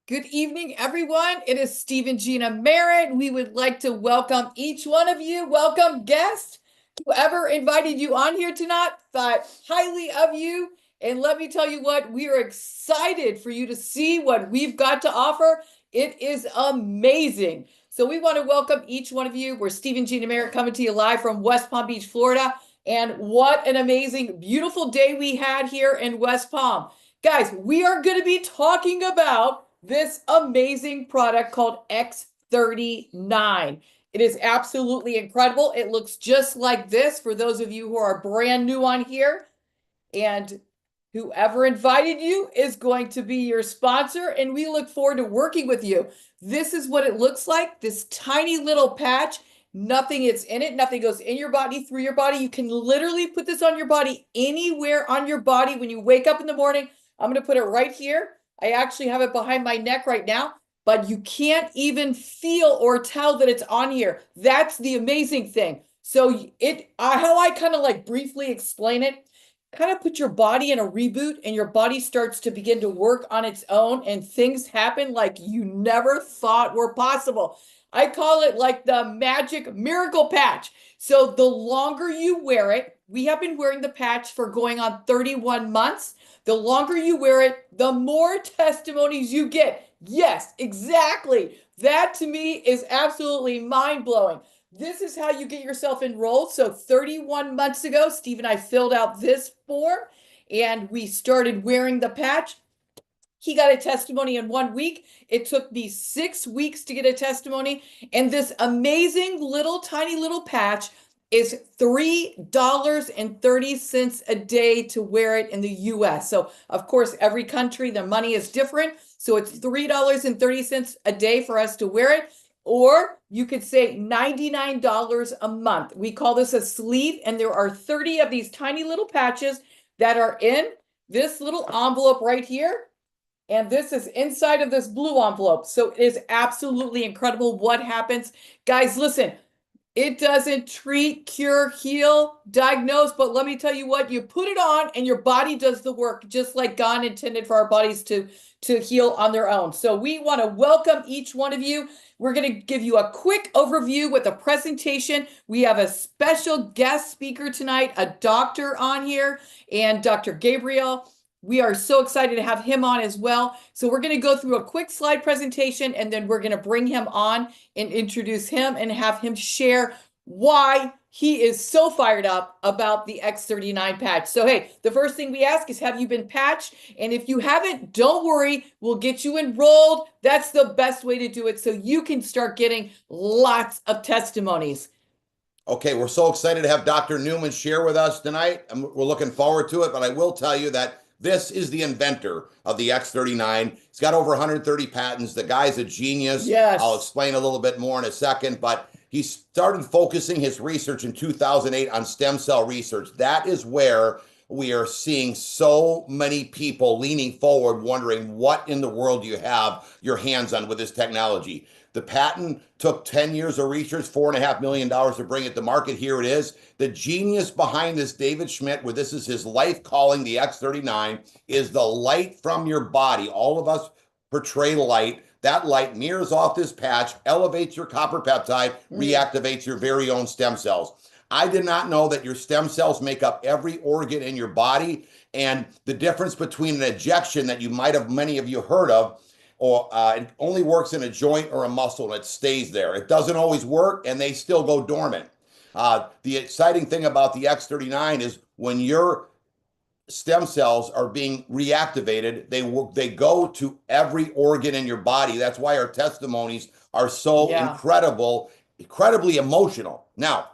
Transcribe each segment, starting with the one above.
Good evening, everyone. It is Steve and Gina Merrit. We would like to welcome each one of you. Welcome, guest. Whoever invited you on here tonight, thought highly of you. And let me tell you what, we are excited for you to see what we've got to offer. It is amazing. So we want to welcome each one of you. We're Steve and Gina Merritt coming to you live from West Palm Beach, Florida. And what an amazing, beautiful day we had here in West Palm. Guys, we are going to be talking about this amazing product called X39. It is absolutely incredible. It looks just like this for those of you who are brand new on here. And whoever invited you is going to be your sponsor, and we look forward to working with you. This is what it looks like, this tiny little patch. Nothing is in it. Nothing goes in your body, through your body. You can literally put this on your body, anywhere on your body when you wake up in the morning. I'm going to put it right here. I actually have it behind my neck right now, but you can't even feel or tell that it's on here. That's the amazing thing. So how I kind of like briefly explain it, kind of put your body in a reboot and your body starts to begin to work on its own and things happen like you never thought were possible. I call it like the magic miracle patch. So the longer you wear it, we have been wearing the patch for going on 31 months. The longer you wear it, the more testimonies you get. Yes, exactly. That to me is absolutely mind-blowing. This is how you get yourself enrolled. So 31 months ago, Steve and I filled out this form and we started wearing the patch. He got a testimony in 1 week. It took me 6 weeks to get a testimony. And this amazing little tiny little patch is $3.30 a day to wear it in the US. So of course, every country, the money is different. So it's $3.30 a day for us to wear it. Or you could say $99 a month. We call this a sleeve, and there are 30 of these tiny little patches that are in this little envelope right here. And this is inside of this blue envelope. So it is absolutely incredible what happens. Guys, listen, it doesn't treat, cure, heal, diagnose, but let me tell you what, you put it on and your body does the work, just like God intended for our bodies to heal on their own. So we want to welcome each one of you. We're going to give you a quick overview with a presentation. We have a special guest speaker tonight, a doctor on here, and Dr. Gabriel. We are so excited to have him on as well. So we're going to go through a quick slide presentation, and then we're going to bring him on and introduce him and have him share why he is so fired up about the X39 patch. So, hey, the first thing we ask is, have you been patched? And if you haven't, don't worry, we'll get you enrolled. That's the best way to do it so you can start getting lots of testimonies. Okay, we're so excited to have Dr. Newman share with us tonight. We're looking forward to it, but I will tell you that this is the inventor of the X39. He's got over 130 patents. The guy's a genius. Yes. I'll explain a little bit more in a second, but he started focusing his research in 2008 on stem cell research. That is where we are seeing so many people leaning forward, wondering what in the world do you have your hands on with this technology. The patent took 10 years of research, $4.5 million to bring it to market. Here it is. The genius behind this, David Schmidt, where this is his life calling, the X39, is the light from your body. All of us portray light. That light mirrors off this patch, elevates your copper peptide, reactivates your very own stem cells. I did not know that your stem cells make up every organ in your body, and the difference between an ejection that you might have, many of you heard of, or it only works in a joint or a muscle and it stays there. It doesn't always work and they still go dormant. The exciting thing about the X39 is when your stem cells are being reactivated, they go to every organ in your body. That's why our testimonies are so incredibly emotional. Now,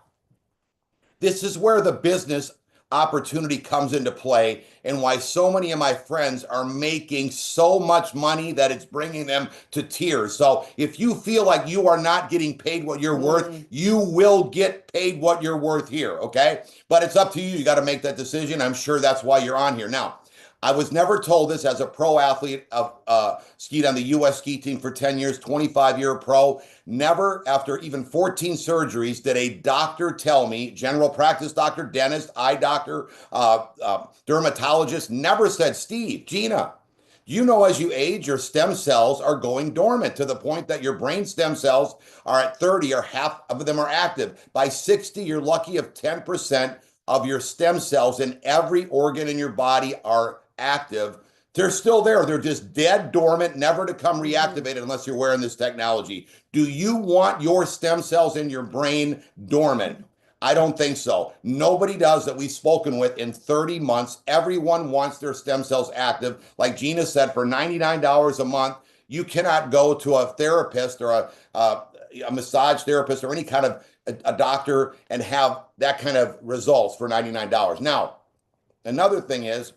this is where the business opportunity comes into play and why so many of my friends are making so much money that it's bringing them to tears. So if you feel like you are not getting paid what you're worth, you will get paid what you're worth here, okay? But it's up to you. You got to make that decision. I'm sure that's why you're on here. Now, I was never told this as a pro athlete. Skied on the U.S. ski team for 10 years, 25-year pro. Never, after even 14 surgeries, did a doctor tell me, general practice doctor, dentist, eye doctor, dermatologist, never said, Steve, Gina, You know, as you age, your stem cells are going dormant to the point that your brain stem cells are at 30 or half of them are active. By 60, you're lucky if 10% of your stem cells in every organ in your body are active. They're still there. They're just dead, dormant, never to come reactivated unless you're wearing this technology. Do you want your stem cells in your brain dormant? I don't think so. Nobody does that we've spoken with in 30 months. Everyone wants their stem cells active. Like Gina said, for $99 a month, you cannot go to a therapist or a massage therapist or any kind of a doctor and have that kind of results for $99. Now, another thing is,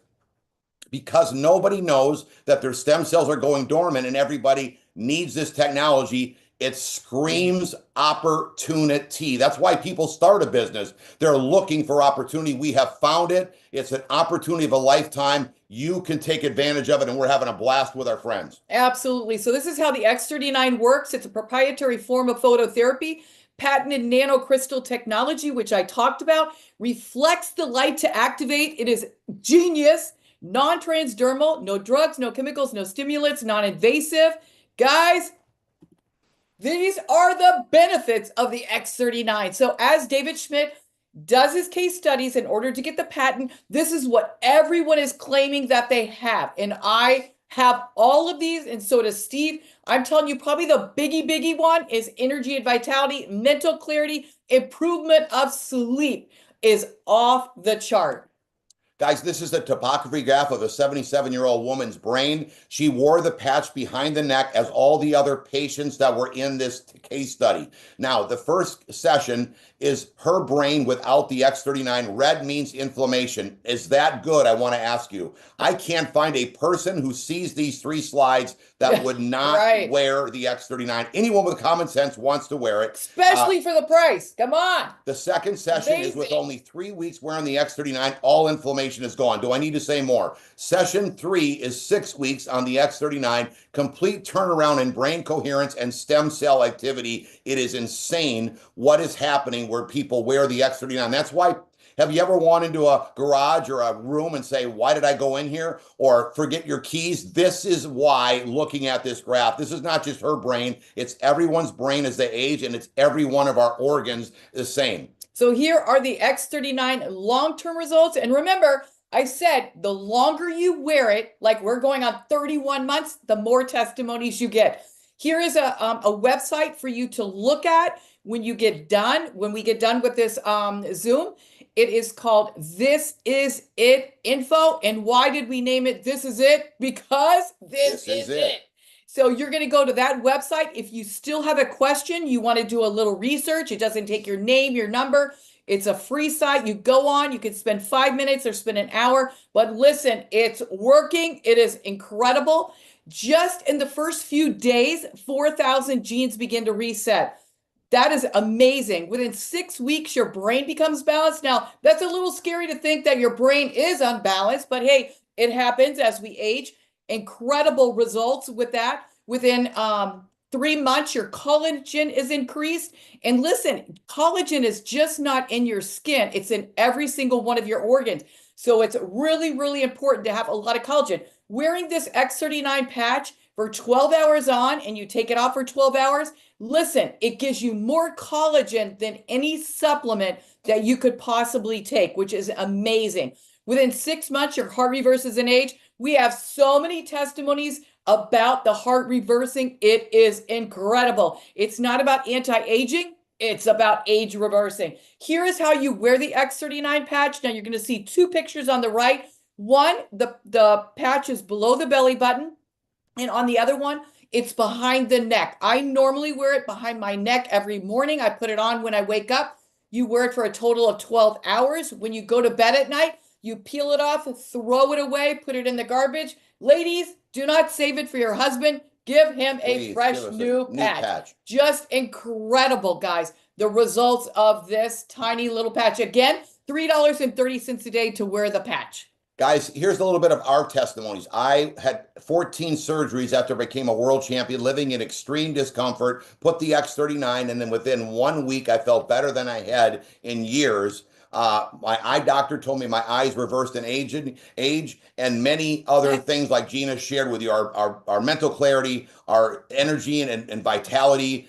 because nobody knows that their stem cells are going dormant and everybody needs this technology, it screams opportunity. That's why people start a business. They're looking for opportunity. We have found it. It's an opportunity of a lifetime. You can take advantage of it, and we're having a blast with our friends. Absolutely. So this is how the X39 works. It's a proprietary form of phototherapy. Patented nanocrystal technology, which I talked about, reflects the light to activate. It is genius, non-transdermal, no drugs, no chemicals, no stimulants, non-invasive. Guys, these are the benefits of the X39. So as David Schmidt does his case studies in order to get the patent, this is what everyone is claiming that they have. And I have all of these, and so does Steve. I'm telling you, probably the biggie one is energy and vitality, mental clarity, improvement of sleep is off the chart. Guys, this is a topography graph of a 77-year-old woman's brain. She wore the patch behind the neck as all the other patients that were in this case study. Now, the first session is her brain without the X39. Red means inflammation. Is that good? I want to ask you. I can't find a person who sees these three slides that would not wear the X39. Anyone with common sense wants to wear it. Especially for the price. Come on. The second session is with only 3 weeks wearing the X39. All inflammation is gone. Do I need to say more? Session 3 is 6 weeks on the X39. Complete turnaround in brain coherence and stem cell activity. It is insane what is happening where people wear the X39. That's why, have you ever gone into a garage or a room and say, why did I go in here? Or forget your keys? This is why, looking at this graph, this is not just her brain, it's everyone's brain as they age, and it's every one of our organs the same. So here are the X39 long-term results. And remember, I said the longer you wear it, like we're going on 31 months, the more testimonies you get. Here is a website for you to look at when you get done, when we get done with this Zoom. It is called This Is It Info. And why did we name it This Is It? Because this is it. So you're going to go to that website. If you still have a question, you want to do a little research, it doesn't take your name, your number. It's a free site. You go on, you can spend 5 minutes or spend an hour. But listen, it's working. It is incredible. Just in the first few days, 4,000 genes begin to reset. That is amazing. Within 6 weeks, your brain becomes balanced. Now, that's a little scary to think that your brain is unbalanced, but hey, it happens as we age. Incredible results with that. Within 3 months, your collagen is increased. And listen, collagen is just not in your skin. It's in every single one of your organs. So it's really, really important to have a lot of collagen. Wearing this X39 patch for 12 hours on and you take it off for 12 hours, listen, it gives you more collagen than any supplement that you could possibly take, which is amazing. Within 6 months, your heart reverses in age. We have so many testimonies about the heart reversing. It is incredible. It's not about anti-aging. It's about age reversing. Here is how you wear the X39 patch. Now you're going to see 2 pictures on the right. One, the patch is below the belly button. And on the other one, it's behind the neck. I normally wear it behind my neck every morning. I put it on when I wake up. You wear it for a total of 12 hours. When you go to bed at night, you peel it off, throw it away, put it in the garbage. Ladies, do not save it for your husband. Give him a fresh new patch. Just incredible, guys. The results of this tiny little patch. Again, $3.30 a day to wear the patch. Guys, here's a little bit of our testimonies. I had 14 surgeries after I became a world champion, living in extreme discomfort, put the X39, and then within 1 week, I felt better than I had in years. My eye doctor told me my eyes reversed in age, and many other things like Gina shared with you, our mental clarity, our energy and vitality.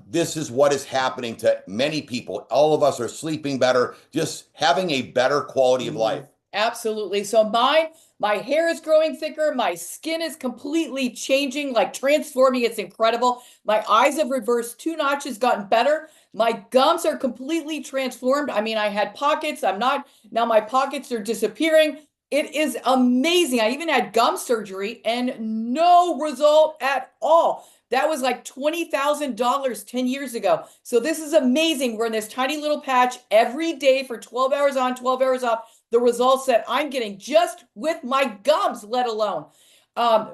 This is what is happening to many people. All of us are sleeping better, just having a better quality of life. Absolutely. So my hair is growing thicker. My skin is completely changing, like transforming. It's incredible. My eyes have reversed 2 notches, gotten better. My gums are completely transformed. I mean, I had pockets. Now my pockets are disappearing. It is amazing. I even had gum surgery and no result at all. That was like $20,000 10 years ago. So this is amazing. We're in this tiny little patch every day for 12 hours on, 12 hours off. The results that I'm getting just with my gums, let alone.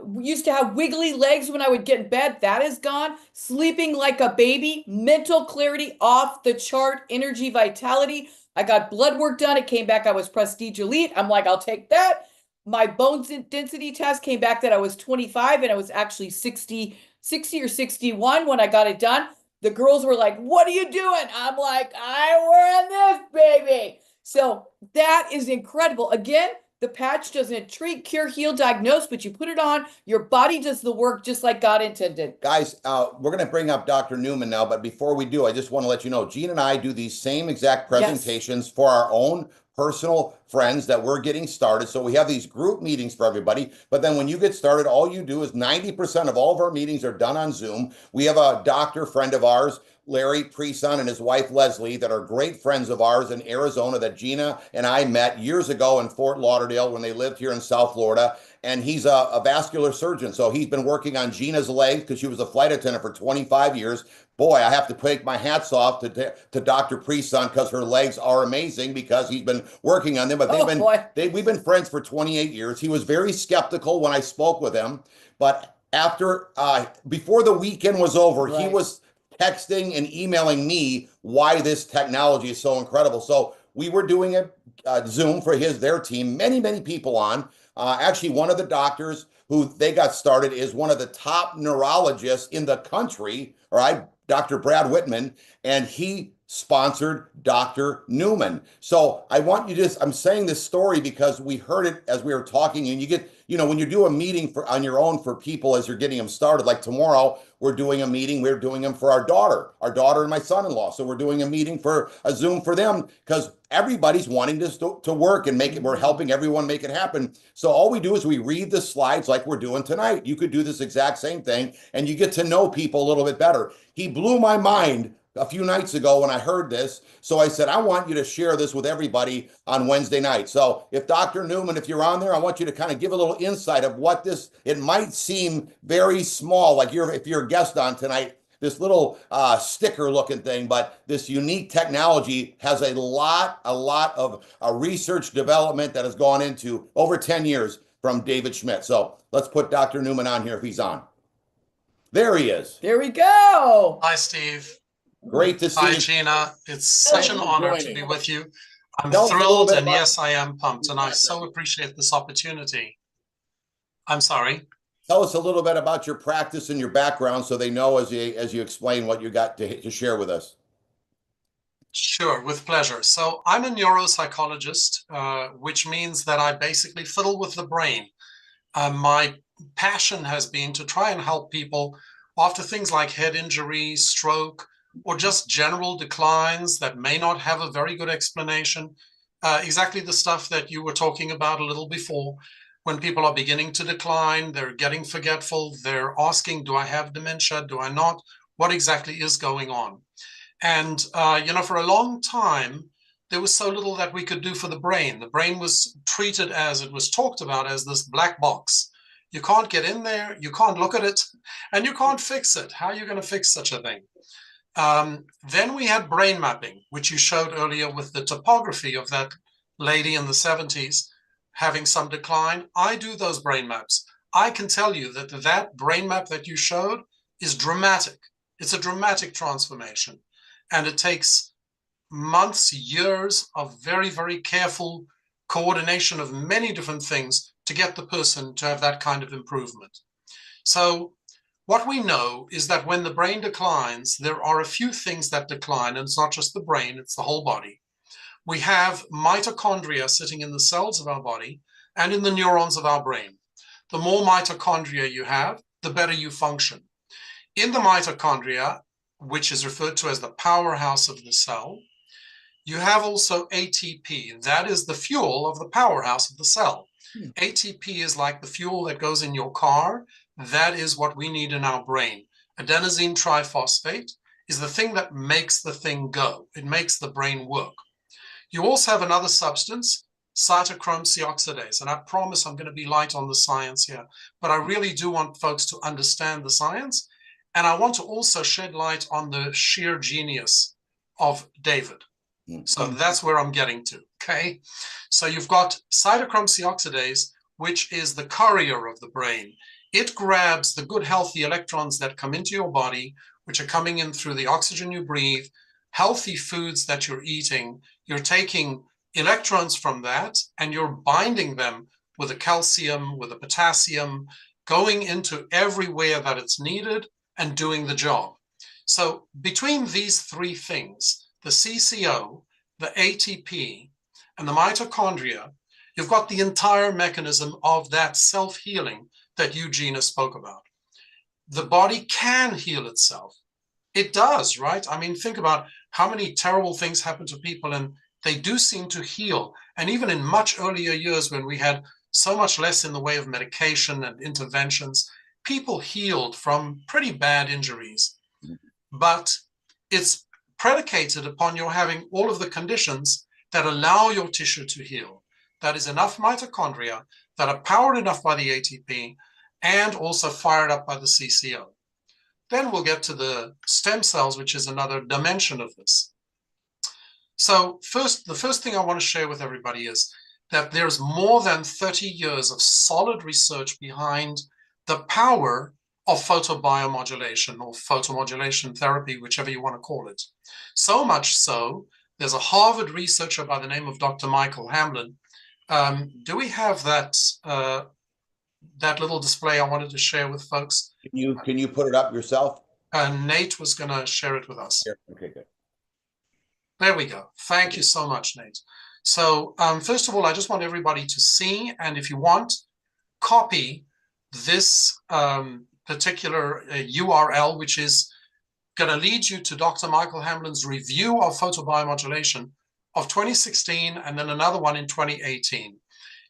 We used to have wiggly legs when I would get in bed. That is gone. Sleeping like a baby. Mental clarity off the chart. Energy, vitality. I got blood work done. It came back I was prestige elite. I'm like, I'll take that. My bone density test came back that I was 25 and I was actually 60 or 61 when I got it done. The girls were like, what are you doing? I'm like, I'm wearing this, baby. So that is incredible. Again, the patch doesn't treat, cure, heal, diagnose, but you put it on, your body does the work just like God intended. Guys, we're going to bring up Dr. Newman now, but before we do, I just want to let you know, Gene and I do these same exact presentations for our own personal friends that we're getting started. So we have these group meetings for everybody. But then when you get started, all you do is 90% of all of our meetings are done on Zoom. We have a doctor friend of ours, Larry Preson, and his wife Leslie, that are great friends of ours in Arizona that Gina and I met years ago in Fort Lauderdale when they lived here in South Florida. And he's a vascular surgeon. So he's been working on Gina's legs because she was a flight attendant for 25 years. Boy, I have to take my hats off to Dr. Preson because her legs are amazing because he's been working on them. But we've been friends for 28 years. He was very skeptical when I spoke with him. But before the weekend was over, he was texting and emailing me why this technology is so incredible. So we were doing a Zoom for their team, many people on. Actually, one of the doctors who they got started is one of the top neurologists in the country, all right, Dr. Brad Whitman, and he sponsored Dr. Newman. So I want you I'm saying this story because we heard it as we were talking, and you get, when you do a meeting on your own for people as you're getting them started, like tomorrow, we're doing a meeting, we're doing them for our daughter and my son-in-law. So we're doing a meeting for a Zoom for them because everybody's wanting this to work and make it, we're helping everyone make it happen. So all we do is we read the slides like we're doing tonight. You could do this exact same thing and you get to know people a little bit better. He blew my mind a few nights ago when I heard this. So I said, I want you to share this with everybody on Wednesday night. So if Dr. Newman, if you're on there, I want you to kind of give a little insight of what it might seem very small, like if you're a guest on tonight, this little sticker looking thing, but this unique technology has a lot of research development that has gone into over 10 years from David Schmidt. So let's put Dr. Newman on here if he's on. There he is. There we go. Hi, Steve. Great to see you. Hi, Gina. It's such an honor to be with you. I'm thrilled, and yes, I am pumped, and I so appreciate this opportunity. I'm sorry. Tell us a little bit about your practice and your background so they know as you explain what you got to share with us. Sure, with pleasure. So I'm a neuropsychologist, which means that I basically fiddle with the brain. My passion has been to try and help people after things like head injury, stroke, or just general declines that may not have a very good explanation. Exactly the stuff that you were talking about a little before. When people are beginning to decline, they're getting forgetful, they're asking, do I have dementia? Do I not? What exactly is going on? And, for a long time, there was so little that we could do for the brain. The brain was treated as, it was talked about as this black box. You can't get in there, you can't look at it, and you can't fix it. How are you going to fix such a thing? Then we had brain mapping, which you showed earlier with the topography of that lady in the 70s having some decline. I do those brain maps. I can tell you that brain map that you showed is dramatic. It's a dramatic transformation. And it takes months, years of very, very careful coordination of many different things to get the person to have that kind of improvement. So what we know is that when the brain declines, there are a few things that decline, and it's not just the brain, it's the whole body. we have mitochondria sitting in the cells of our body and in the neurons of our brain. The more mitochondria you have, the better you function. In the mitochondria, which is referred to as the powerhouse of the cell, you have also ATP. That is the fuel of the powerhouse of the cell. ATP is like the fuel that goes in your car. That is what we need in our brain. Adenosine triphosphate is the thing that makes the thing go. It makes the brain work. You also have another substance, cytochrome C oxidase. And I promise I'm going to be light on the science here, but I really do want folks to understand the science. And I want to also shed light on the sheer genius of David. So that's where I'm getting to, okay? So you've got cytochrome C oxidase, which is the courier of the brain. It grabs the good, healthy electrons that come into your body, which are coming in through the oxygen you breathe, healthy foods that you're eating. You're taking electrons from that, and you're binding them with the calcium, with the potassium, going into everywhere that it's needed and doing the job. So between these three things, the CCO, the ATP, and the mitochondria, you've got the entire mechanism of that self-healing that you, Gina, spoke about. The body can heal itself. It does, right? I mean, think about how many terrible things happen to people and they do seem to heal. And even in much earlier years when we had so much less in the way of medication and interventions, people healed from pretty bad injuries. But it's predicated upon your having all of the conditions that allow your tissue to heal. That is enough mitochondria that are powered enough by the ATP and also fired up by the CCO. Then we'll get to the stem cells, which is another dimension of this. So the first thing I want to share with everybody is that there's more than 30 years of solid research behind the power of photobiomodulation or photomodulation therapy, whichever you want to call it. So much so, there's a Harvard researcher by the name of Dr. Michael Hamblin. Do we have that that little display I wanted to share with folks? Can you put it up yourself? Nate was going to share it with us. Okay, good. There we go. Thank you so much, Nate. So first of all, I just want everybody to see, and if you want, copy this particular URL, which is going to lead you to Dr. Michael Hamblin's review of photobiomodulation of 2016, and then another one in 2018.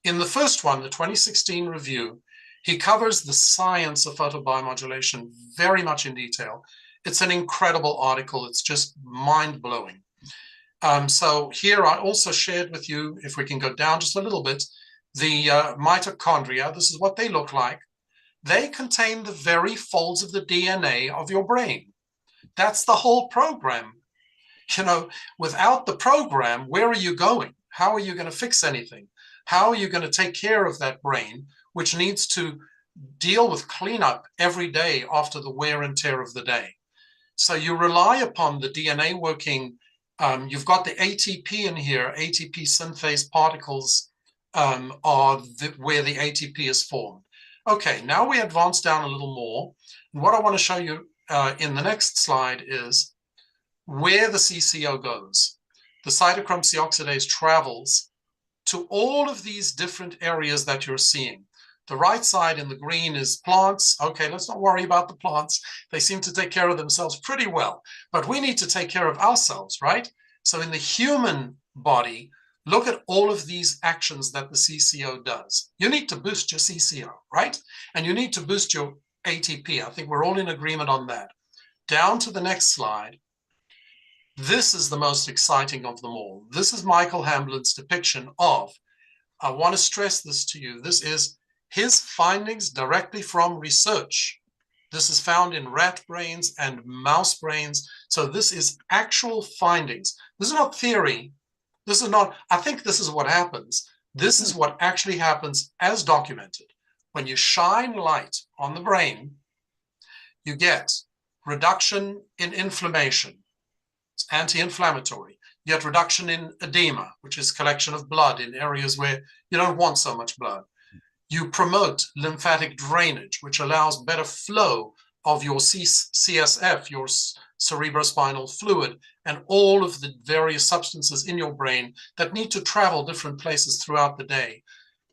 In the first one, the 2016 review, he covers the science of photobiomodulation very much in detail. It's an incredible article. It's just mind-blowing. So here I also shared with you, if we can go down just a little bit, the mitochondria. This is what they look like. They contain the very folds of the DNA of your brain. That's the whole program. You know, without the program, where are you going? How are you going to fix anything? How are you going to take care of that brain, which needs to deal with cleanup every day after the wear and tear of the day? So you rely upon the DNA working. You've got the ATP in here. ATP synthase particles are where the ATP is formed. Okay, now we advance down a little more. And what I want to show you in the next slide is where the CCO goes. The cytochrome C oxidase travels to all of these different areas that you're seeing. The right side in the green is plants. Okay, let's not worry about the plants. They seem to take care of themselves pretty well, but we need to take care of ourselves, right? So in the human body, look at all of these actions that the CCO does. You need to boost your CCO, right? And you need to boost your ATP. I think we're all in agreement on that. Down to the next slide. This is the most exciting of them all. This is Michael Hamblin's depiction of, I want to stress this to you, this is his findings directly from research. This is found in rat brains and mouse brains. So this is actual findings. This is not theory. This is not, I think this is what happens. This is what actually happens as documented. When you shine light on the brain, you get reduction in inflammation. It's anti-inflammatory. You get reduction in edema, which is collection of blood in areas where you don't want so much blood. You promote lymphatic drainage, which allows better flow of your CSF, your cerebrospinal fluid, and all of the various substances in your brain that need to travel different places throughout the day.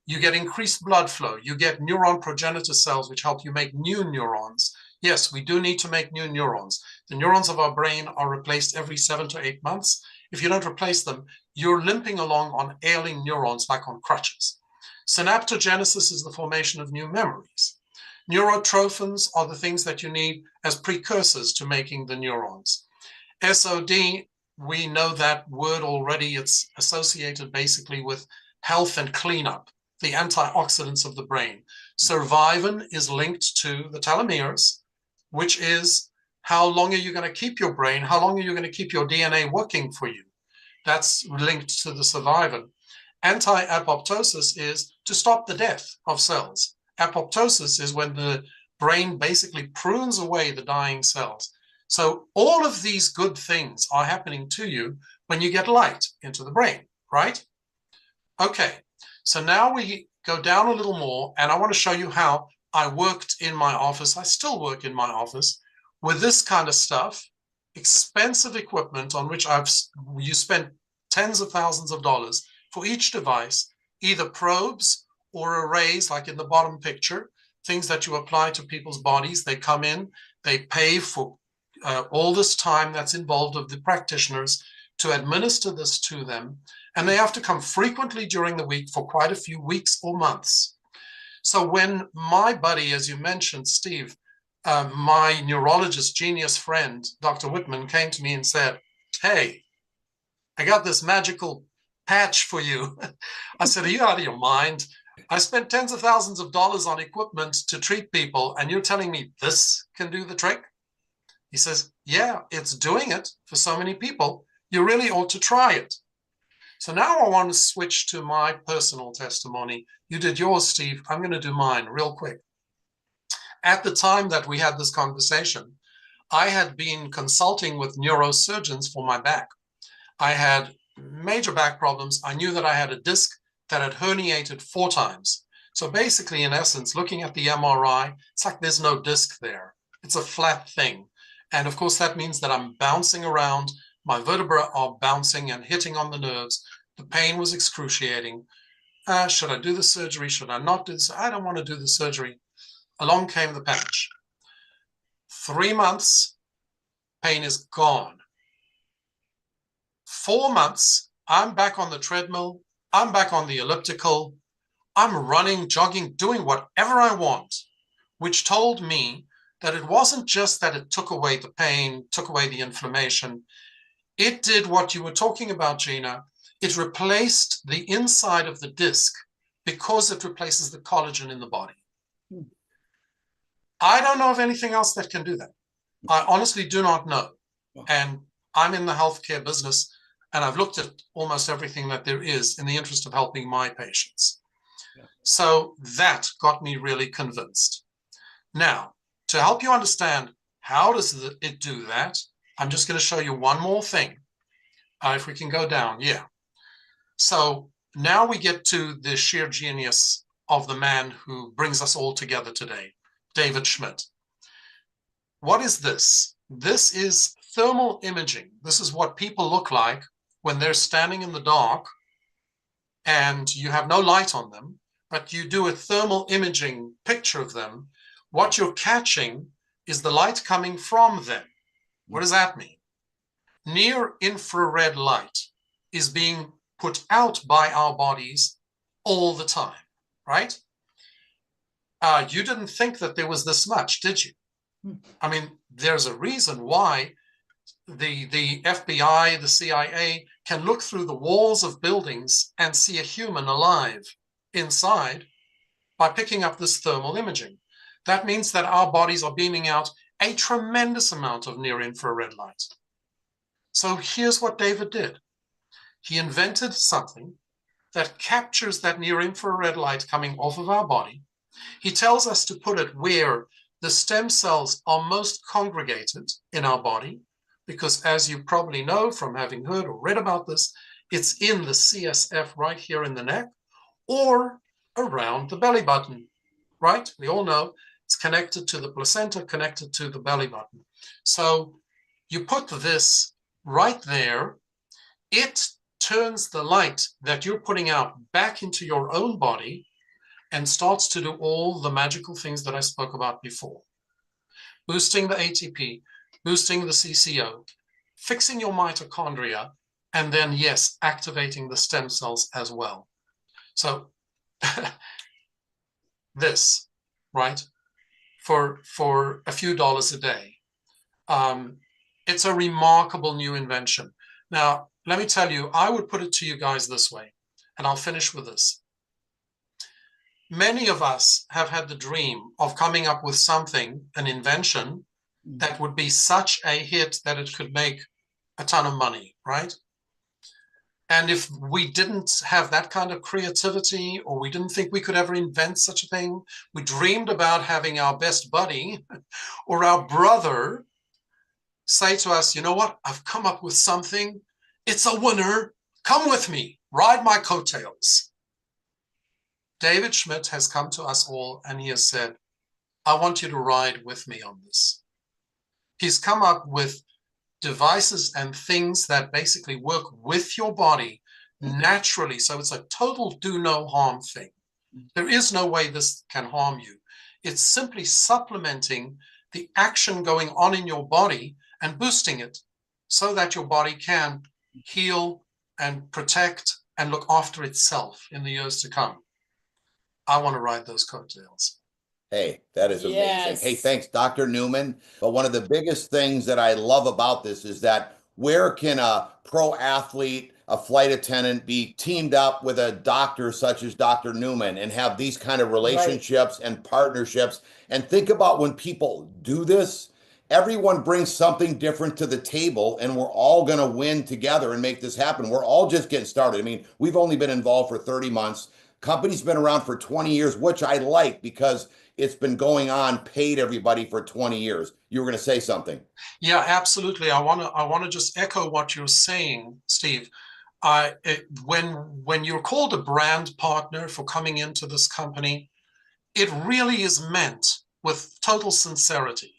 You get increased blood flow. You get neuron progenitor cells, which help you make new neurons. Yes, we do need to make new neurons. The neurons of our brain are replaced every 7 to 8 months. If you don't replace them, you're limping along on ailing neurons like on crutches. Synaptogenesis is the formation of new memories. Neurotrophins are the things that you need as precursors to making the neurons. SOD, we know that word already. It's associated basically with health and cleanup, the antioxidants of the brain. Survivin is linked to the telomeres, which is how long are you going to keep your brain? How long are you going to keep your DNA working for you? That's linked to the survivin. Anti-apoptosis is to stop the death of cells. Apoptosis is when the brain basically prunes away the dying cells. So all of these good things are happening to you when you get light into the brain, right? Okay, so now we go down a little more, and I want to show you how I worked in my office. I still work in my office with this kind of stuff, expensive equipment on which you spend tens of thousands of dollars for each device, either probes or arrays, like in the bottom picture, things that you apply to people's bodies. They come in, they pay for all this time that's involved of the practitioners to administer this to them, and they have to come frequently during the week for quite a few weeks or months. So when my buddy, as you mentioned, Steve, my neurologist, genius friend, Dr. Whitman, came to me and said, "Hey, I got this magical patch for you." I said, "Are you out of your mind? I spent tens of thousands of dollars on equipment to treat people, and you're telling me this can do the trick?" He says, "Yeah, it's doing it for so many people. You really ought to try it." So now I want to switch to my personal testimony. You did yours, Steve. I'm going to do mine real quick. At the time that we had this conversation, I had been consulting with neurosurgeons for my back. I had major back problems. I knew that I had a disc that had herniated 4 times. So basically, in essence, looking at the MRI, it's like there's no disc there. It's a flat thing. And of course, that means that I'm bouncing around. My vertebrae are bouncing and hitting on the nerves. The pain was excruciating. Should I do the surgery? Should I not do this? I don't want to do the surgery. Along came the patch. 3 months, pain is gone. 4 months, I'm back on the treadmill. I'm back on the elliptical. I'm running, jogging, doing whatever I want, which told me that it wasn't just that it took away the pain, took away the inflammation. It did what you were talking about, Gina. It replaced the inside of the disc because it replaces the collagen in the body. I don't know of anything else that can do that. I honestly do not know. And I'm in the healthcare business, and I've looked at almost everything that there is in the interest of helping my patients. Yeah. So that got me really convinced. Now, to help you understand how does it do that, I'm just going to show you one more thing. If we can go down, yeah. So now we get to the sheer genius of the man who brings us all together today, David Schmidt. What is this? This is thermal imaging. This is what people look like when they're standing in the dark and you have no light on them, but you do a thermal imaging picture of them. What you're catching is the light coming from them. What does that mean? Near infrared light is being put out by our bodies all the time, right? You didn't think that there was this much, did you? I mean, there's a reason why the FBI, the CIA can look through the walls of buildings and see a human alive inside by picking up this thermal imaging. That means that our bodies are beaming out a tremendous amount of near-infrared light. So here's what David did. He invented something that captures that near-infrared light coming off of our body. He tells us to put it where the stem cells are most congregated in our body, because as you probably know from having heard or read about this, it's in the CSF right here in the neck or around the belly button, right? We all know it's connected to the placenta, connected to the belly button. So You put this right there. It turns the light that you're putting out back into your own body and starts to do all the magical things that I spoke about before. Boosting the ATP, boosting the CCO, fixing your mitochondria, and then, yes, activating the stem cells as well. So this, right, for a few dollars a day. It's a remarkable new invention. Now, let me tell you, I would put it to you guys this way, and I'll finish with this. Many of us have had the dream of coming up with something, an invention, that would be such a hit that it could make a ton of money, right? And if we didn't have that kind of creativity, or we didn't think we could ever invent such a thing, we dreamed about having our best buddy or our brother say to us, you know what, I've come up with something. It's a winner. Come with me. Ride my coattails. David Schmidt has come to us all and he has said, I want you to ride with me on this. He's come up with devices and things that basically work with your body naturally. So it's a total do no harm thing. There is no way this can harm you. It's simply supplementing the action going on in your body and boosting it so that your body can heal and protect and look after itself in the years to come. I want to ride those coattails. Hey, that is amazing. Yes. Hey, thanks, Dr. Newman. But one of the biggest things that I love about this is that where can a pro athlete, a flight attendant be teamed up with a doctor such as Dr. Newman and have these kind of relationships and partnerships? And think about when people do this, everyone brings something different to the table and we're all going to win together and make this happen. We're all just getting started. I mean, we've only been involved for 30 months. Company's been around for 20 years, which I like because it's been going on, paid everybody for 20 years. You were going to say something. Yeah, absolutely. I want to just echo what you're saying, Steve. When you're called a brand partner for coming into this company, it really is meant with total sincerity.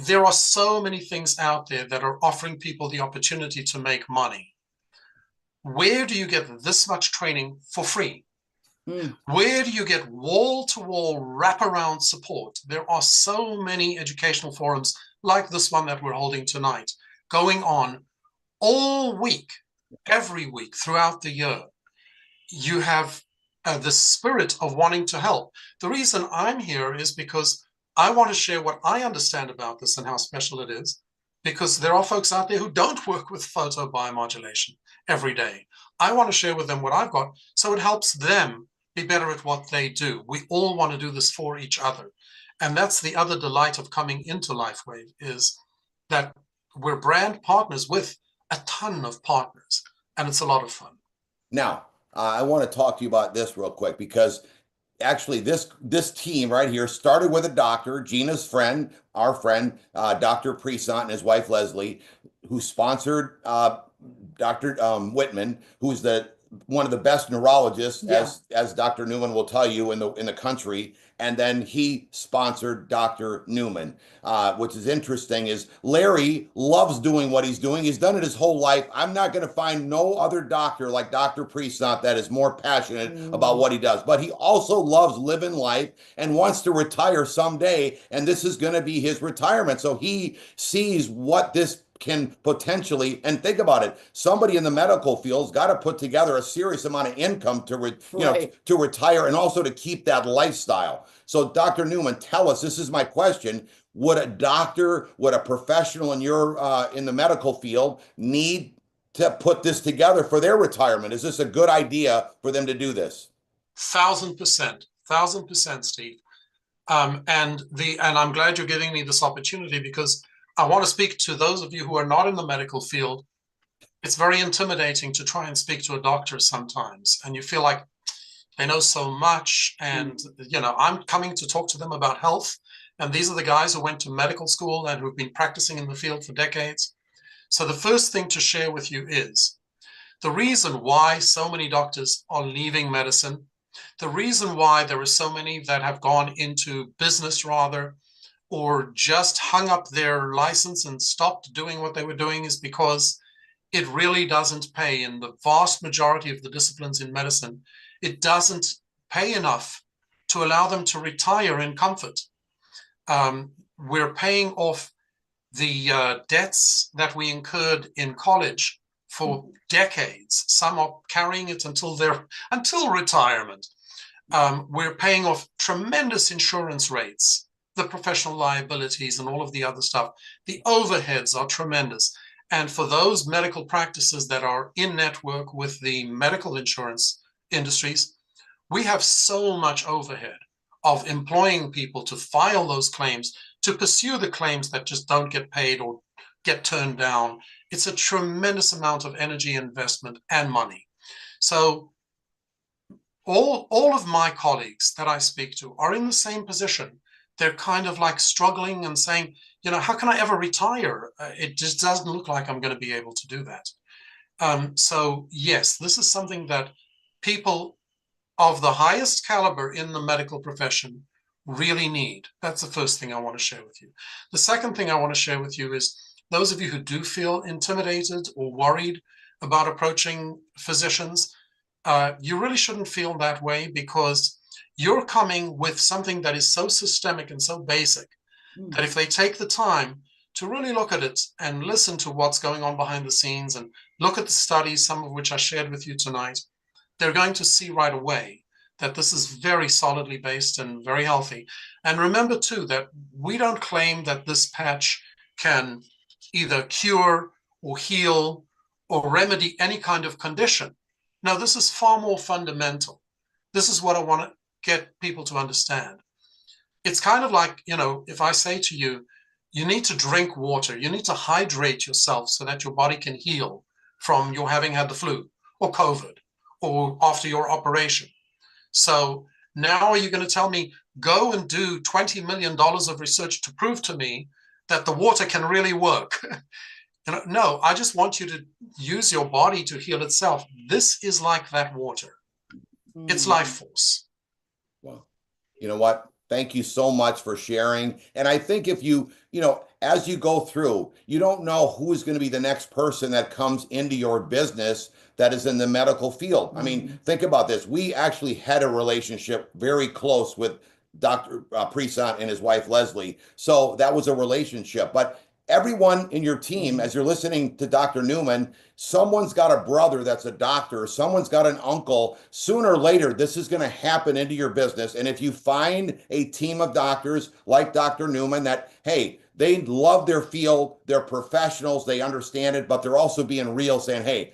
There are so many things out there that are offering people the opportunity to make money. Where do you get this much training for free? Where do you get wall-to-wall wraparound support? There are so many educational forums like this one that we're holding tonight going on all week, every week throughout the year. You have the spirit of wanting to help. The reason I'm here is because I want to share what I understand about this and how special it is, because there are folks out there who don't work with photobiomodulation every day. I want to share with them what I've got so it helps them be better at what they do. We all want to do this for each other. And that's the other delight of coming into LifeWave, is that we're brand partners with a ton of partners, and it's a lot of fun. Now, I want to talk to you about this real quick, because actually this team right here started with a doctor, Gina's friend, our friend, Dr. Presant and his wife, Leslie, who sponsored Dr. Whitman, who's one of the best neurologists, as Dr. Newman will tell you, in the country. And then he sponsored Dr. Newman, which is interesting. Is Larry loves doing what he's doing. He's done it his whole life. I'm not going to find no other doctor like Dr. Presant that is more passionate about what he does. But he also loves living life and wants to retire someday. And this is going to be his retirement. So he sees what this can potentially, and think about it, somebody in the medical field's got to put together a serious amount of income to to retire and also to keep that lifestyle. So Dr. Newman, tell us, this is my question, would a professional in the medical field need to put this together for their retirement? Is this a good idea for them to do this? 1,000%, Steve. And I'm glad you're giving me this opportunity, because I want to speak to those of you who are not in the medical field. It's very intimidating to try and speak to a doctor sometimes, and you feel like they know so much, and I'm coming to talk to them about health, and these are the guys who went to medical school and who've been practicing in the field for decades. So the first thing to share with you is the reason why so many doctors are leaving medicine, the reason why there are so many that have gone into business rather, or just hung up their license and stopped doing what they were doing is because it really doesn't pay. In the vast majority of the disciplines in medicine, it doesn't pay enough to allow them to retire in comfort. We're paying off the debts that we incurred in college for decades. Some are carrying it until retirement. We're paying off tremendous insurance rates, the professional liabilities and all of the other stuff. The overheads are tremendous. And for those medical practices that are in network with the medical insurance industries, we have so much overhead of employing people to file those claims, to pursue the claims that just don't get paid or get turned down. It's a tremendous amount of energy investment and money. So all of my colleagues that I speak to are in the same position. They're kind of like struggling and saying, you know, how can I ever retire? It just doesn't look like I'm going to be able to do that. So yes, this is something that people of the highest caliber in the medical profession really need. That's the first thing I want to share with you. The second thing I want to share with you is those of you who do feel intimidated or worried about approaching physicians, you really shouldn't feel that way, because you're coming with something that is so systemic and so basic that if they take the time to really look at it and listen to what's going on behind the scenes and look at the studies, some of which I shared with you tonight, they're going to see right away that this is very solidly based and very healthy. And remember too, that we don't claim that this patch can either cure or heal or remedy any kind of condition. No, this is far more fundamental. This is what I want to get people to understand. It's kind of like, you know, if I say to you, you need to drink water, you need to hydrate yourself so that your body can heal from your having had the flu or COVID or after your operation. So now are you going to tell me, go and do $20 million of research to prove to me that the water can really work? You know, no, I just want you to use your body to heal itself. This is like that water. It's life force. Well, you know what? Thank you so much for sharing. And I think if you know, as you go through, you don't know who is going to be the next person that comes into your business that is in the medical field. I mean, think about this. We actually had a relationship very close with Dr. Presant and his wife, Leslie. So that was a relationship. But everyone in your team, as you're listening to Dr. Newman, someone's got a brother that's a doctor, someone's got an uncle. Sooner or later, this is going to happen into your business. And if you find a team of doctors like Dr. Newman that, hey, they love their field, they're professionals, they understand it, but they're also being real, saying, hey,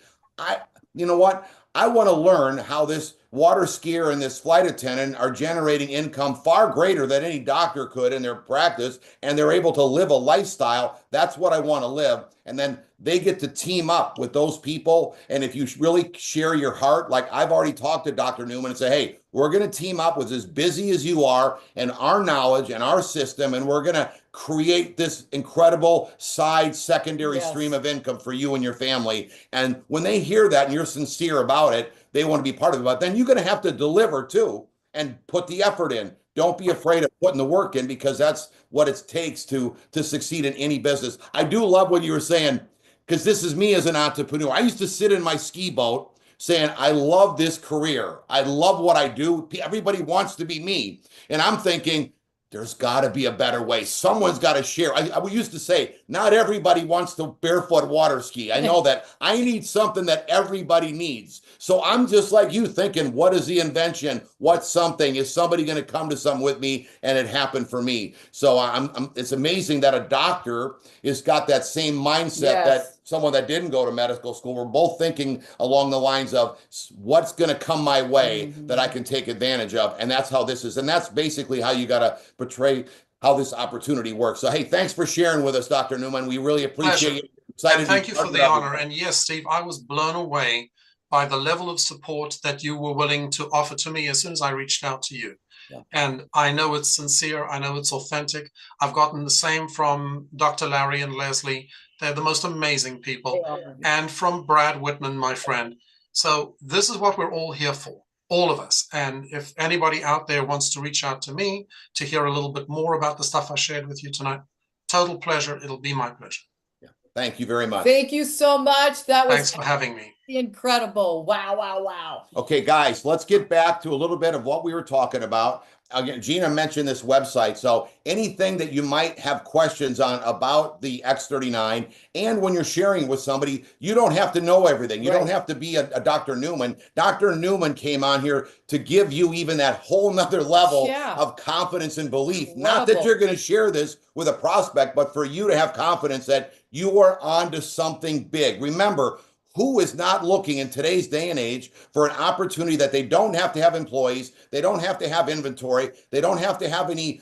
you know what? I want to learn how this water skier and this flight attendant are generating income far greater than any doctor could in their practice, and they're able to live a lifestyle. That's what I want to live. And then they get to team up with those people. And if you really share your heart, like I've already talked to Dr. Newman and say, hey, we're going to team up with as busy as you are and our knowledge and our system, and we're going to create this incredible secondary stream of income for you and your family. And when they hear that and you're sincere about it, they want to be part of it. But then you're going to have to deliver too and put the effort in. Don't be afraid of putting the work in, because that's what it takes to succeed in any business. I do love what you were saying, because this is me as an entrepreneur. I used to sit in my ski boat saying, I love this career. I love what I do. Everybody wants to be me. And I'm thinking, there's got to be a better way. Someone's got to share. I used to say, not everybody wants to barefoot water ski. I know that. I need something that everybody needs. So I'm just like you, thinking, what is the invention? What's something? Is somebody going to come to something with me? And it happened for me. So it's amazing that a doctor has got that same mindset that someone that didn't go to medical school. We're both thinking along the lines of what's going to come my way that I can take advantage of. And that's how this is. And that's basically how you got to portray how this opportunity works. So, hey, thanks for sharing with us, Dr. Newman. We really appreciate you. Excited. And thank you for the honor. And yes, Steve, I was blown away by the level of support that you were willing to offer to me as soon as I reached out to you. Yeah. And I know it's sincere. I know it's authentic. I've gotten the same from Dr. Larry and Leslie. They're the most amazing people. And from Brad Whitman, my friend. So this is what we're all here for. all of us. And if anybody out there wants to reach out to me to hear a little bit more about the stuff I shared with you tonight, total pleasure. It'll be my pleasure. Yeah. Thank you very much. Thank you so much. That was Thanks for having me. incredible. Wow, wow, wow. Okay, guys, let's get back to a little bit of what we were talking about. Again, Gina mentioned this website. So anything that you might have questions on about the X39, and when you're sharing with somebody, you don't have to know everything. You don't have to be a Dr. Newman. Dr. Newman came on here to give you even that whole nother level of confidence and belief. Not that you're going to share this with a prospect, but for you to have confidence that you are onto something big. Remember, who is not looking in today's day and age for an opportunity that they don't have to have employees, they don't have to have inventory, they don't have to have any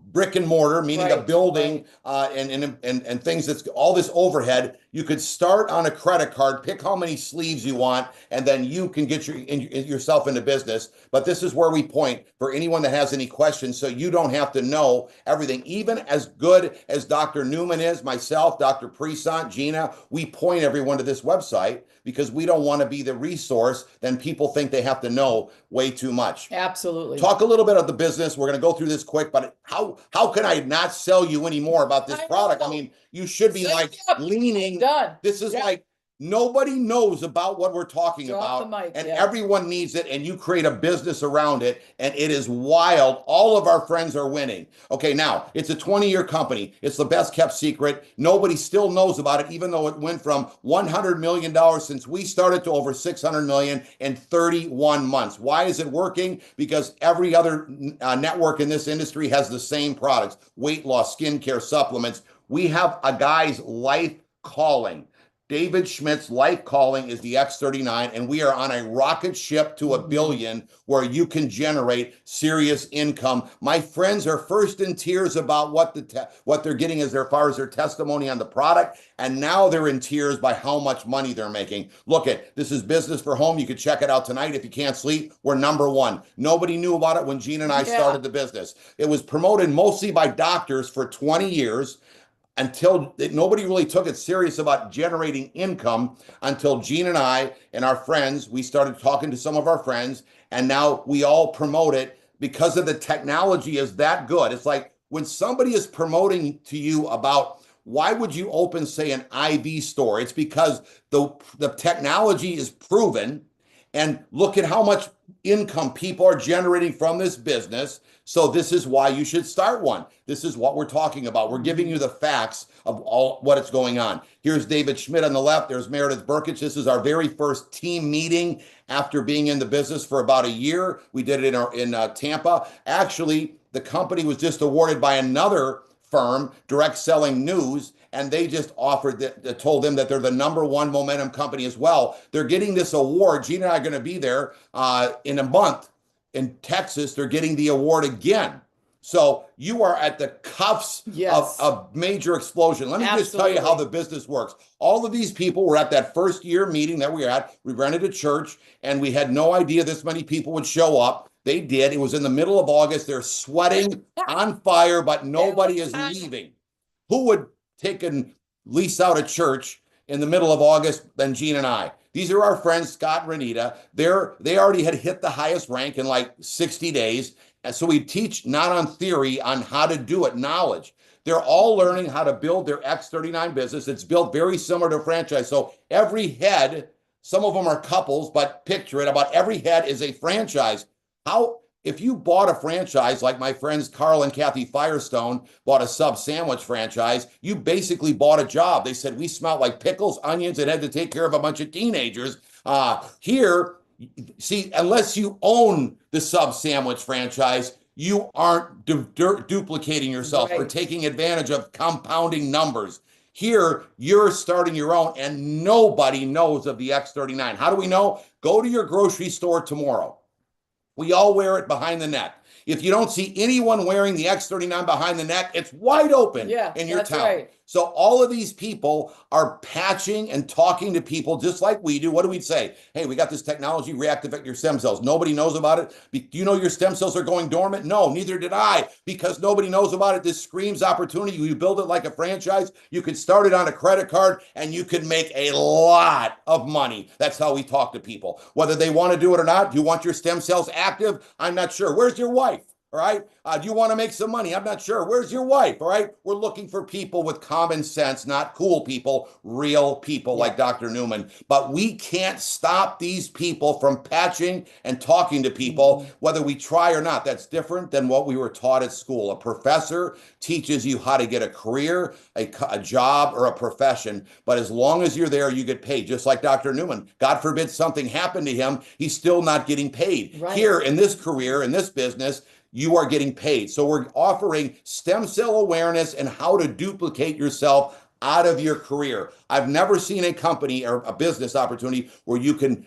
brick and mortar, meaning a building and things that's all this overhead. You could start on a credit card, pick how many sleeves you want, and then you can get yourself into business. But this is where we point for anyone that has any questions, so you don't have to know everything. Even as good as Dr. Newman is, myself, Dr. Presant, Gina, we point everyone to this website because we don't want to be the resource. Then people think they have to know way too much. Absolutely. Talk a little bit of the business. We're going to go through this quick, but how can I not sell you any more about this product? I mean, you should be like leaning. Done. This is like nobody knows about what we're talking about, and everyone needs it, and you create a business around it, and it is wild. All of our friends are winning. Okay, now, it's a 20-year company. It's the best kept secret. Nobody still knows about it, even though it went from $100 million since we started to over $600 million in 31 months. Why is it working? Because every other network in this industry has the same products: weight loss, skincare, supplements. We have a guy's life calling. David Schmidt's life calling is the X39, and we are on a rocket ship to $1 billion where you can generate serious income. My friends are first in tears about what they're getting as far as their testimony on the product, and now they're in tears by how much money they're making. Look this is business for home. You can check it out tonight. If you can't sleep, we're #1. Nobody knew about it when Gina and I started the business. It was promoted mostly by doctors for 20 years. Until nobody really took it serious about generating income until Gina and I and our friends, we started talking to some of our friends, and now we all promote it because of the technology is that good. It's like when somebody is promoting to you about why would you open, say, an IV store? It's because the technology is proven, and look at how much income people are generating from this business. So this is why you should start one. This is what we're talking about. We're giving you the facts of all what is going on. Here's David Schmidt on the left. There's Meredith Burkich. This is our very first team meeting after being in the business for about a year. We did it in Tampa. Actually, the company was just awarded by another firm, Direct Selling News, and they just told them that they're the #1 momentum company as well. They're getting this award. Gina and I are going to be there in a month in Texas. They're getting the award again. So you are at the cuffs of a major explosion. Let me just tell you how the business works. All of these people were at that first year meeting that we were at. We rented a church, and we had no idea this many people would show up. They did. It was in the middle of August. They're sweating on fire, but nobody is leaving. Who would take and lease out a church in the middle of August than Gina and I? These are our friends, Scott and Renita. They already had hit the highest rank in like 60 days. And so we teach not on theory, on how to do it, knowledge. They're all learning how to build their X39 business. It's built very similar to a franchise. So every head, some of them are couples, but picture it, about every head is a franchise. If you bought a franchise, like my friends Carl and Kathy Firestone bought a sub sandwich franchise, you basically bought a job. They said, we smelled like pickles, onions, and had to take care of a bunch of teenagers. Here, see, unless you own the sub sandwich franchise, you aren't duplicating yourself or taking advantage of compounding numbers. Here, you're starting your own, and nobody knows of the X39. How do we know? Go to your grocery store tomorrow. We all wear it behind the neck. If you don't see anyone wearing the X39 behind the neck, it's wide open in your town. Right. So all of these people are patching and talking to people just like we do. What do we say? Hey, we got this technology, reactivate your stem cells. Nobody knows about it. Do you know your stem cells are going dormant? No, neither did I, because nobody knows about it. This screams opportunity. You build it like a franchise. You can start it on a credit card and you can make a lot of money. That's how we talk to people. Whether they want to do it or not, do you want your stem cells active? I'm not sure. Where's your wife? All right. Do you want to make some money? I'm not sure. Where's your wife? All right. We're looking for people with common sense, not cool people, real people like Dr. Newman. But we can't stop these people from patching and talking to people, whether we try or not. That's different than what we were taught at school. A professor teaches you how to get a career, a job, or a profession. But as long as you're there, you get paid. Just like Dr. Newman. God forbid something happened to him, he's still not getting paid. Right. Here in this career, in this business, you are getting paid. So we're offering stem cell awareness and how to duplicate yourself out of your career. I've never seen a company or a business opportunity where you can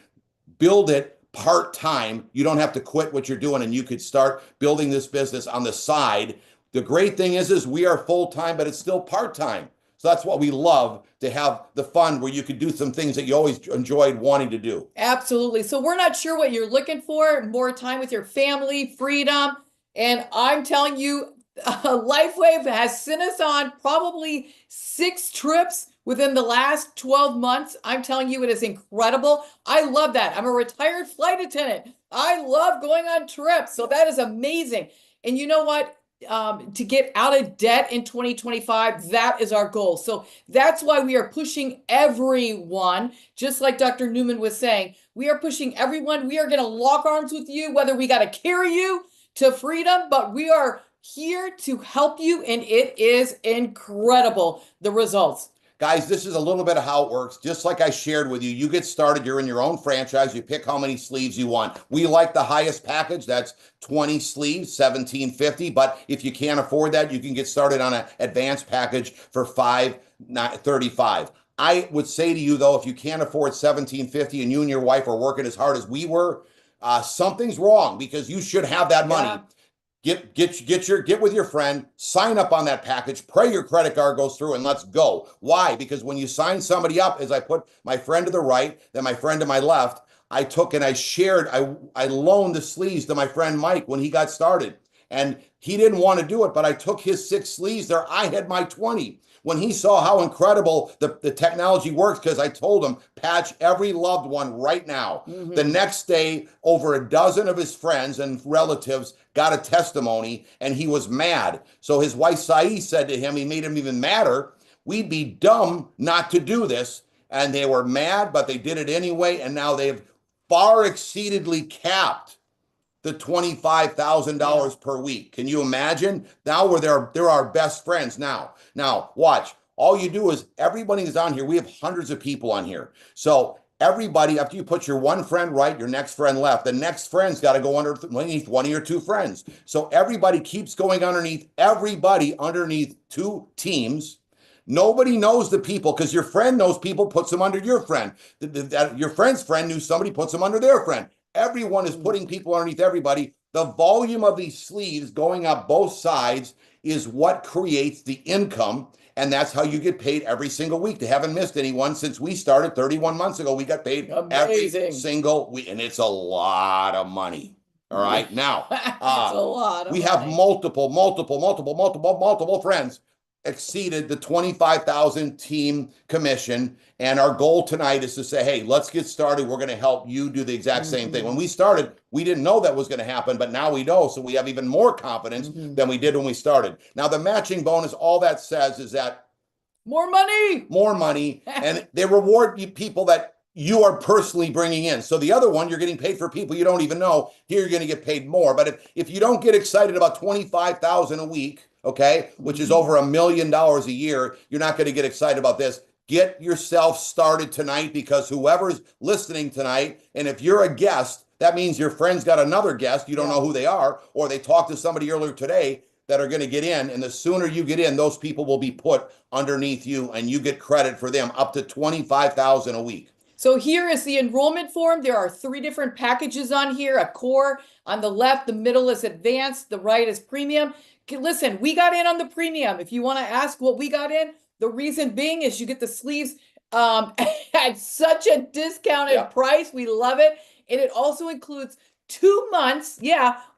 build it part-time. You don't have to quit what you're doing and you could start building this business on the side. The great thing is we are full-time, but it's still part-time. So that's what we love, to have the fun where you could do some things that you always enjoyed wanting to do. Absolutely. So we're not sure what you're looking for, more time with your family, freedom. And I'm telling you, LifeWave has sent us on probably 6 trips within the last 12 months. I'm telling you, it is incredible. I love that. I'm a retired flight attendant. I love going on trips. So that is amazing. And you know what? To get out of debt in 2025, that is our goal. So that's why we are pushing everyone, just like Dr. Newman was saying, we are pushing everyone. We are going to lock arms with you, whether we got to carry you to freedom, but we are here to help you, and it is incredible, the results. Guys, this is a little bit of how it works. Just like I shared with you, you get started, you're in your own franchise, you pick how many sleeves you want. We like the highest package, that's 20 sleeves, $1,750, but if you can't afford that, you can get started on an advanced package for $535. I would say to you, though, if you can't afford $1,750 and you and your wife are working as hard as we were, something's wrong, because you should have that money. Get with your friend, sign up on that package, pray your credit card goes through, and let's go. Why? Because when you sign somebody up, as I put my friend to the right, then my friend to my left, I took and I loaned the sleeves to my friend Mike when he got started. And he didn't want to do it, but I took his 6 sleeves there. I had my 20. When he saw how incredible the technology works, because I told him, patch every loved one right now. The next day, over a dozen of his friends and relatives got a testimony, and he was mad. So his wife, Sae, said to him, he made him even madder, we'd be dumb not to do this. And they were mad, but they did it anyway, and now they've far exceedingly capped the $25,000 per week. Can you imagine? Now they're our best friends now. Now, watch. All you do is, everybody is on here. We have hundreds of people on here. So everybody, after you put your one friend right, your next friend left, the next friend's got to go underneath one of your 2 friends. So everybody keeps going underneath everybody underneath 2 teams. Nobody knows the people, because your friend knows people, puts them under your friend. Your friend's friend knew somebody, puts them under their friend. Everyone is putting people underneath everybody. The volume of these sleeves going up both sides is what creates the income. And that's how you get paid every single week. They haven't missed anyone since we started 31 months ago. We got paid every single week, and it's a lot of money. All right. Now, we have multiple friends exceeded the 25,000 team commission. And our goal tonight is to say, hey, let's get started. We're going to help you do the exact same thing. When we started, we didn't know that was going to happen, but now we know. So we have even more confidence than we did when we started. Now, the matching bonus, all that says is that more money, and they reward you people that you are personally bringing in. So the other one, you're getting paid for people you don't even know. Here, you're going to get paid more. But if you don't get excited about 25,000 a week, okay, which is over $1 million a year, you're not going to get excited about this. Get yourself started tonight, because whoever's listening tonight, and if you're a guest, that means your friend's got another guest, you don't know who they are, or they talked to somebody earlier today that are going to get in, and the sooner you get in, those people will be put underneath you, and you get credit for them up to 25,000 a week. So here is the enrollment form. There are 3 different packages on here, a core on the left, the middle is advanced, the right is premium. Listen, we got in on the premium. If you want to ask what we got in, the reason being is you get the sleeves at such a discounted price. We love it. And it also includes 2 months,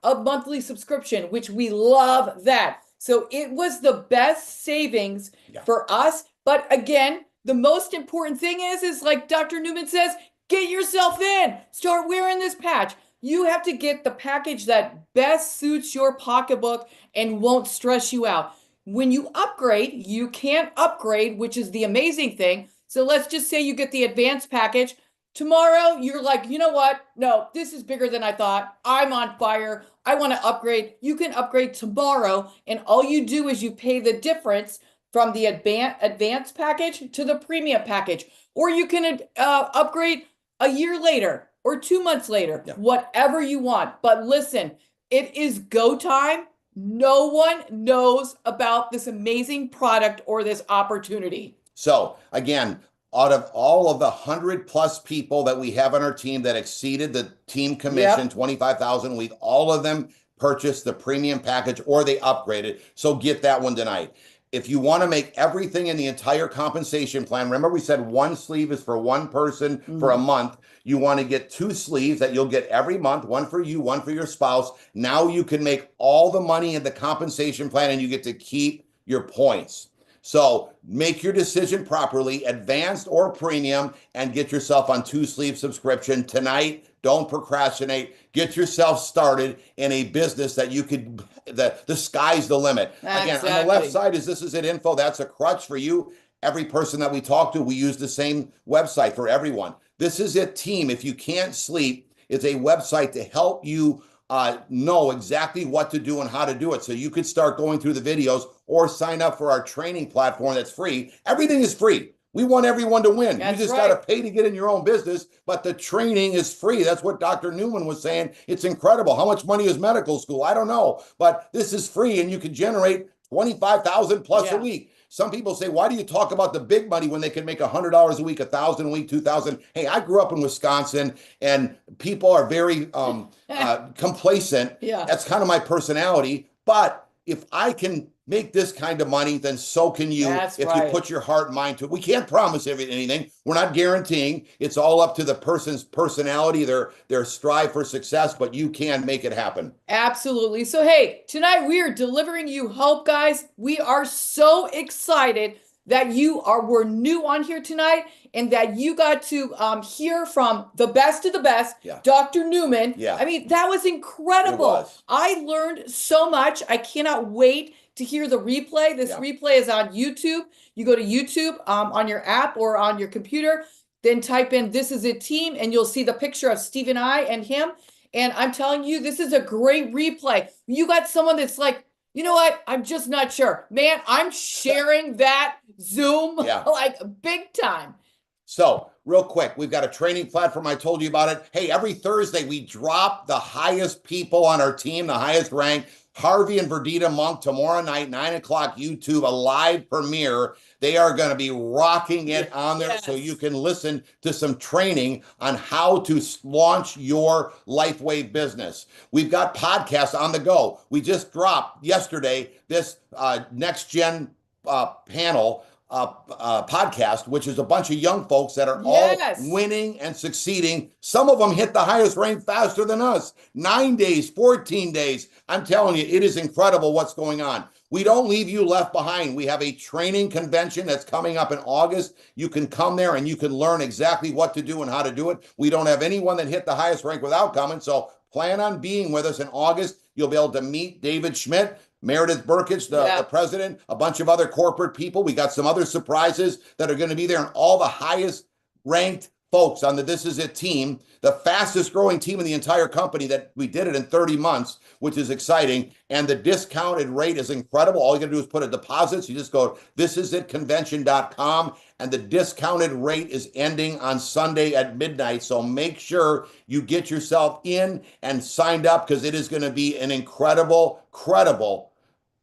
of monthly subscription, which we love that. So it was the best savings for us. But again, the most important thing is like Dr. Newman says, get yourself in, start wearing this patch. You have to get the package that best suits your pocketbook and won't stress you out. When you upgrade, you can upgrade, which is the amazing thing. So let's just say you get the advanced package. Tomorrow, you're like, you know what? No, this is bigger than I thought. I'm on fire. I want to upgrade. You can upgrade tomorrow. And all you do is you pay the difference from the advanced package to the premium package. Or you can upgrade a year later or 2 months later, whatever you want. But listen, it is go time. No one knows about this amazing product or this opportunity. So again, out of all of the 100+ people that we have on our team that exceeded the team commission, 25,000 a week, all of them purchased the premium package or they upgraded. So get that one tonight. If you want to make everything in the entire compensation plan, remember we said 1 sleeve is for 1 person for a month. You want to get 2 sleeves that you'll get every month, 1 for you, 1 for your spouse. Now you can make all the money in the compensation plan and you get to keep your points. So make your decision properly, advanced or premium, and get yourself on 2 sleeve subscription tonight. Don't procrastinate. Get yourself started in a business that you could, the sky's the limit. Again, on the left side is This Is It info. That's a crutch for you. Every person that we talk to, we use the same website for everyone. This Is It team. If you can't sleep, it's a website to help you know exactly what to do and how to do it. So you could start going through the videos or sign up for our training platform that's free. Everything is free. We want everyone to win. You just got to pay to get in your own business, but the training is free. That's what Dr. Newman was saying. It's incredible. How much money is medical school? I don't know, but this is free and you can generate 25,000 plus a week. Some people say, why do you talk about the big money when they can make $100 a week, 1,000 a week, 2,000? Hey, I grew up in Wisconsin and people are very complacent. That's kind of my personality. But if I can make this kind of money, then so can you. If you put your heart and mind to it. We can't promise anything. We're not guaranteeing. It's all up to the person's personality, their strive for success, but you can make it happen. Absolutely. So, hey, tonight we are delivering you hope, guys. We are so excited that we're new on here tonight and that you got to hear from the best of the best, Dr. Newman. I mean, that was incredible. I learned so much. I cannot wait to hear the replay. This replay is on YouTube. You go to YouTube on your app or on your computer, then type in This Is It team and you'll see the picture of Steve and I and him. And I'm telling you, this is a great replay. You got someone that's like, you know what? I'm just not sure. Man, I'm sharing that Zoom like big time. So real quick, we've got a training platform. I told you about it. Hey, every Thursday we drop the highest people on our team, the highest rank. Harvey and Verdita Monk tomorrow night, 9 o'clock YouTube, a live premiere. They are going to be rocking it on there so you can listen to some training on how to launch your LifeWave business. We've got podcasts on the go. We just dropped yesterday this next gen panel podcast, which is a bunch of young folks that are all winning and succeeding. Some of them hit the highest rank faster than us. 9 days, 14 days. I'm telling you, it is incredible what's going on. We don't leave you left behind. We have a training convention that's coming up in August. You can come there and you can learn exactly what to do and how to do it. We don't have anyone that hit the highest rank without coming. So plan on being with us in August. You'll be able to meet David Schmidt, Meredith Burkich, the president, a bunch of other corporate people. We got some other surprises that are going to be there, and all the highest ranked folks on the This Is It team, the fastest growing team in the entire company. That we did it in 30 months, which is exciting. And the discounted rate is incredible. All you got to do is put a deposit. So you just go thisisitconvention.com, and the discounted rate is ending on Sunday at midnight. So make sure you get yourself in and signed up, because it is going to be an incredible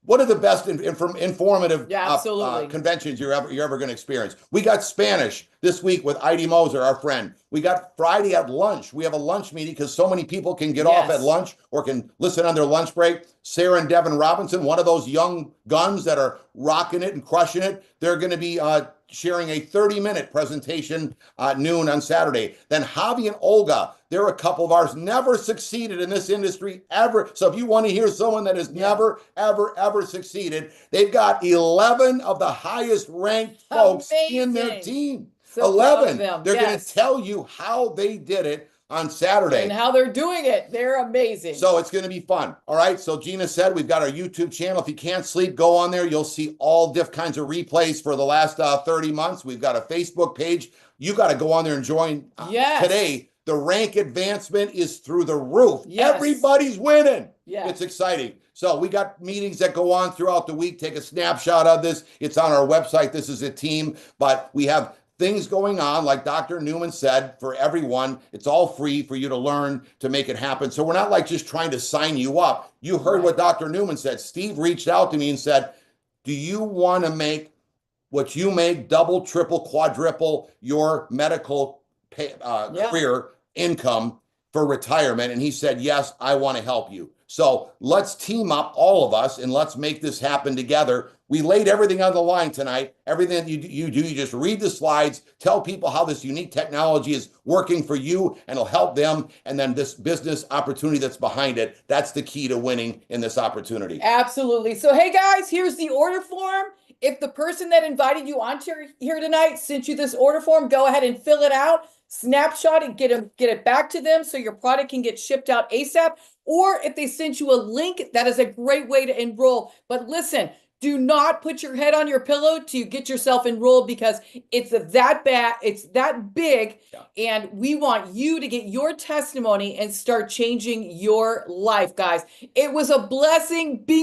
one of the best informative absolutely. conventions you're ever going to experience. We got Spanish this week with Heidi Moser, our friend. We got Friday at lunch. We have a lunch meeting because so many people can get off at lunch or can listen on their lunch break. Sarah and Devin Robinson, one of those young guns that are rocking it and crushing it. They're going to be sharing a 30-minute presentation at noon on Saturday. Then Javi and Olga, they're a couple of ours, never succeeded in this industry ever. So if you want to hear someone that has never, ever succeeded, they've got 11 of the highest ranked folks in their team. So 11. They're going to tell you how they did it on Saturday. And how they're doing it. They're amazing. So it's going to be fun. All right. So Gina said we've got our YouTube channel. If you can't sleep, go on there. You'll see all different kinds of replays for the last 30 months. We've got a Facebook page. You got to go on there and join today. The rank advancement is through the roof. Everybody's winning. It's exciting. So we got meetings that go on throughout the week. Take a snapshot of this. It's on our website. This is a team, but we have things going on, like Dr. Newman said, for everyone. It's all free for you to learn to make it happen. So we're not like just trying to sign you up. You heard what Dr. Newman said. Steve reached out to me and said, do you want to make what you make double, triple, quadruple your medical career income for retirement? And he said, yes, I want to help you. So let's team up, all of us, and let's make this happen together. We laid everything on the line tonight. Everything that you do, you just read the slides, tell people how this unique technology is working for you and it'll help them. And then this business opportunity that's behind it, that's the key to winning in this opportunity. Absolutely. So, hey guys, here's the order form. If the person that invited you onto here tonight sent you this order form, go ahead and fill it out, snapshot it, get it back to them so your product can get shipped out ASAP. Or if they sent you a link, that is a great way to enroll. But listen, do not put your head on your pillow to get yourself enrolled, because it's that bad, it's that big, and we want you to get your testimony and start changing your life, guys. It was a blessing being